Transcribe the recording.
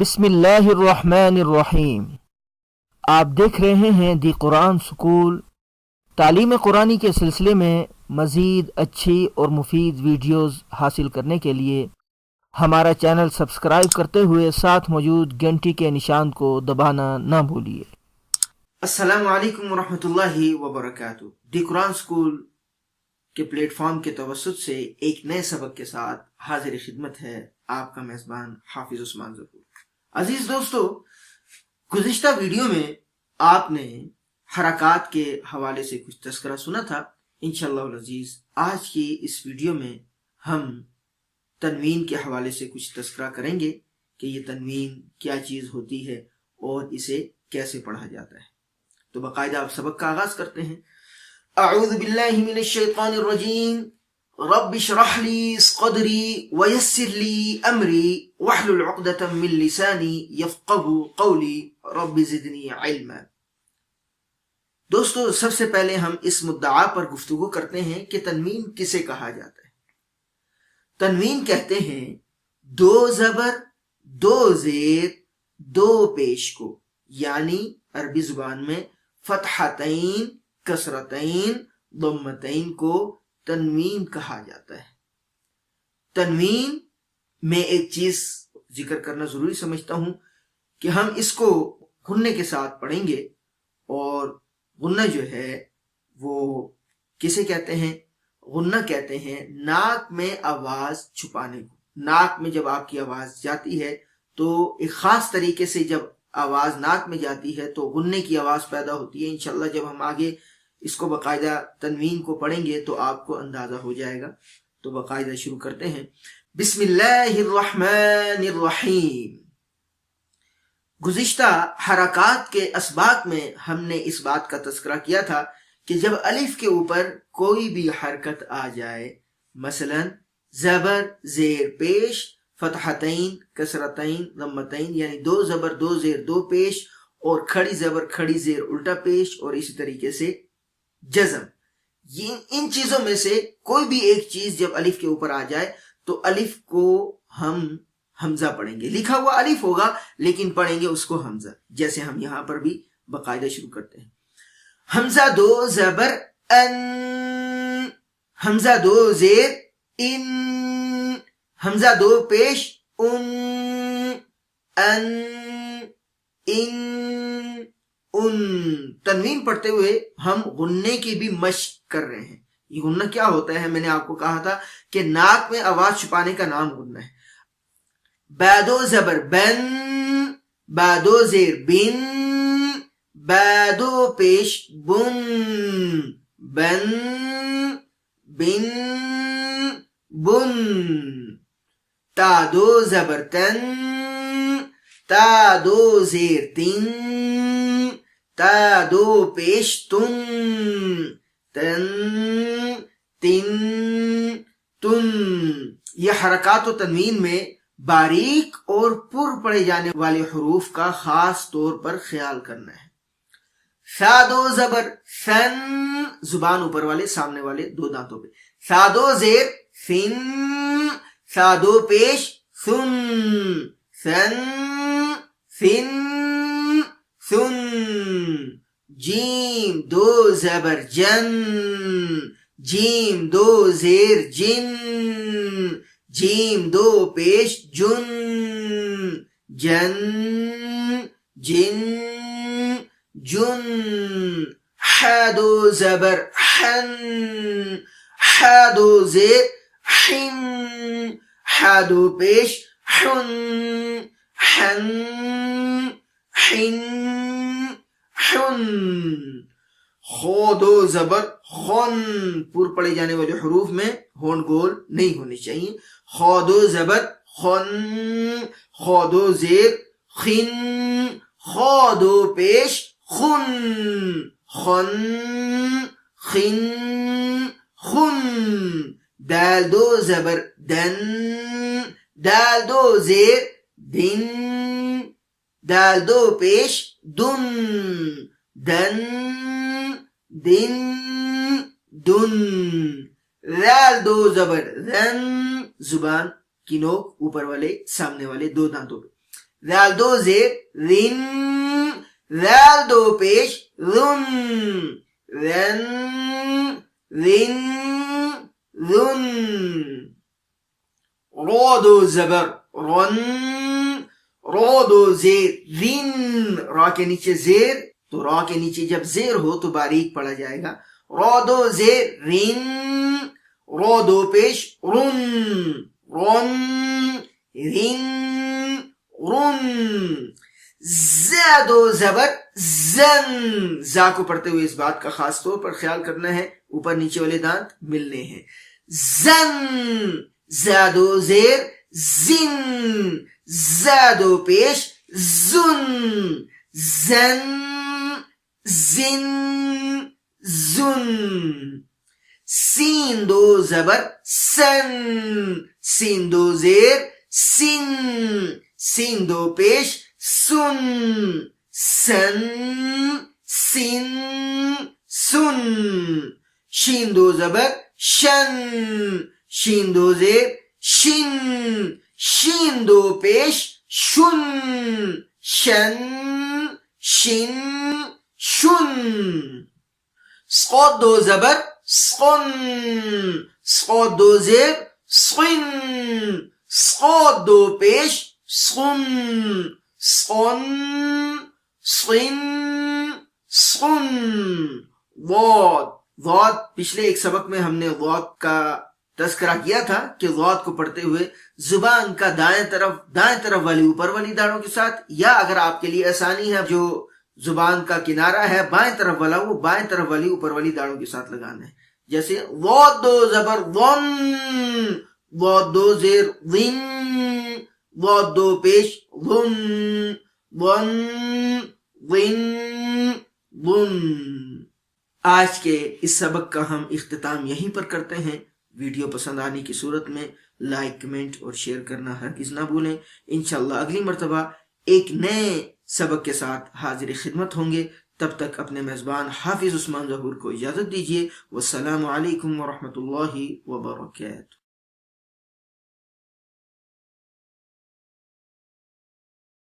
بسم اللہ الرحمن الرحیم۔ آپ دیکھ رہے ہیں دی قرآن سکول۔ تعلیم قرآنی کے سلسلے میں مزید اچھی اور مفید ویڈیوز حاصل کرنے کے لیے ہمارا چینل سبسکرائب کرتے ہوئے ساتھ موجود گھنٹی کے نشان کو دبانا نہ بھولیے۔ السلام علیکم ورحمۃ اللہ وبرکاتہ۔ دی قرآن سکول کے پلیٹ فارم کے توسط سے ایک نئے سبق کے ساتھ حاضر خدمت ہے آپ کا میزبان حافظ عثمان ظفر۔ عزیز دوستو، گزشتہ ویڈیو میں آپ نے حرکات کے حوالے سے کچھ تذکرہ سنا تھا۔ انشاءاللہ العزیز آج کی اس ویڈیو میں ہم تنوین کے حوالے سے کچھ تذکرہ کریں گے کہ یہ تنوین کیا چیز ہوتی ہے اور اسے کیسے پڑھا جاتا ہے۔ تو باقاعدہ آپ سبق کا آغاز کرتے ہیں۔ اعوذ باللہ من الشیطان الرجیم، رب اشرح لی صدری ویسر لی امری واحلل عقدۃ من لسانی یفقهوا قولی رب زدنی علما۔ دوستو، سب سے پہلے ہم اس مدعا پر گفتگو کرتے ہیں کہ تنوین کسے کہا جاتا ہے۔ تنوین کہتے ہیں دو زبر، دو زیر، دو پیش کو، یعنی عربی زبان میں فتحتین، کسرتین، ضمتین کو تنوین کہا جاتا ہے۔ تنوین میں ایک چیز ذکر کرنا ضروری سمجھتا ہوں کہ ہم اس کو غنّے کے ساتھ پڑھیں گے، اور غنّہ جو ہے وہ کسے کہتے ہیں؟ غنّہ کہتے ہیں ناک میں آواز چھپانے کو۔ ناک میں جب آپ کی آواز جاتی ہے تو ایک خاص طریقے سے جب آواز ناک میں جاتی ہے تو غنّے کی آواز پیدا ہوتی ہے۔ انشاءاللہ جب ہم آگے اس کو باقاعدہ تنوین کو پڑھیں گے تو آپ کو اندازہ ہو جائے گا۔ تو باقاعدہ شروع کرتے ہیں۔ بسم اللہ الرحمن الرحیم۔ گزشتہ حرکات کے اسباق میں ہم نے اس بات کا تذکرہ کیا تھا کہ جب الف کے اوپر کوئی بھی حرکت آ جائے، مثلا زبر زیر پیش، فتحتین، کسرتین، ضمتین، یعنی دو زبر دو زیر دو پیش، اور کھڑی زبر کھڑی زیر الٹا پیش، اور اسی طریقے سے جزم، ان چیزوں میں سے کوئی بھی ایک چیز جب الف کے اوپر آ جائے تو الف کو ہم حمزہ پڑھیں گے۔ لکھا ہوا الف ہوگا لیکن پڑھیں گے اس کو حمزہ، جیسے ہم یہاں پر بھی باقاعدہ شروع کرتے ہیں۔ حمزہ دو زبر ان، حمزہ دو زیر ان، حمزہ دو پیش ان، ان، ان، ان۔ تنوین پڑھتے ہوئے ہم غنّے کی بھی مشق کر رہے ہیں۔ یہ غنّہ کیا ہوتا ہے؟ میں نے آپ کو کہا تھا کہ ناک میں آواز چھپانے کا نام غنّہ ہے۔ بادو زبر بن، بادو زیر بن، بادو پیش بن، بن، بن، بن۔ تادو زبر تن، تادو زیر تن، تادو پیش تن، تن، تن، تن۔ یہ حرکات و تنوین میں باریک اور پر پڑھے جانے والے حروف کا خاص طور پر خیال کرنا ہے۔ سادو زبر سن، زبان اوپر والے سامنے والے دو دانتوں پہ۔ سادو زیر سن، سادو پیش سن، سن، سن، سن۔ جیم دو زبر جن، جیم دو زیر جن، جیم دو پیش جن، جن، جن، جن۔ ح دو زبر حن، ح دو زیر حن، ح دو پیش حن، حن، حن، حن۔ خو دو زبر خن، پر پڑے جانے والے حروف میں ہونٹ گول نہیں ہونی چاہیے۔ خو دو زبر خن، خو دو زیر خن، خو دو پیش خن، خن، خن، خن۔ دال دو زبر دن، دال دو زیر دن، دال دو پیش دن، دن، دن، دن۔ ذال دو زبر ذن، زبان کی نوک اوپر والے سامنے والے دو دانتوں پہ۔ ذال دو زیر رن، ذال دو پیش رن، رن رن رن، رو دو زبر رن، رو دو زیر رن، را کے نیچے زیر، تو را کے نیچے جب زیر ہو تو باریک پڑھا جائے گا، رو دو زیر رن، رو دو پیش رن، رن رن رن، زیادو زبر زن، زا کو پڑھتے ہوئے اس بات کا خاص طور پر خیال کرنا ہے اوپر نیچے والے دانت ملنے ہیں، زن، زیادو زیر زن، زیادو پیش زن، زن زن زن، سین دو زبر سن، سین دو زیر سن، سین دو پیش سن، سن سن سن، شین دو زبر شن، شین دو زیر شن، شین دو پیش شن، شن شن شن، سقوط دو زبر سقن، سقوط دو زیر سقن، سقوط دو پیش سقن، سقن سقن سقن، ضاد، ضاد پچھلے ایک سبق میں ہم نے ضاد کا تذکرہ کیا تھا کہ ضاد کو پڑھتے ہوئے زبان کا دائیں طرف والی اوپر والی داڑوں کے ساتھ، یا اگر آپ کے لیے آسانی ہے جو زبان کا کنارہ ہے بائیں طرف والا، وہ بائیں طرف والی اوپر والی داڑوں کے ساتھ لگانا ہے، جیسے ضاد دو زبر ضن، ضاد دو زیر ضن، ضاد دو پیش ضن، ضن ضن ضن۔ آج کے اس سبق کا ہم اختتام یہیں پر کرتے ہیں۔ ویڈیو پسند آنے کی صورت میں لائک، کمنٹ اور شیئر کرنا ہرگز نہ بھولیں۔ انشاءاللہ اگلی مرتبہ ایک نئے سبق کے ساتھ حاضر خدمت ہوں گے۔ تب تک اپنے میزبان حافظ عثمان ظہور کو اجازت دیجیے۔ والسلام علیکم ورحمۃ اللہ وبرکاتہ۔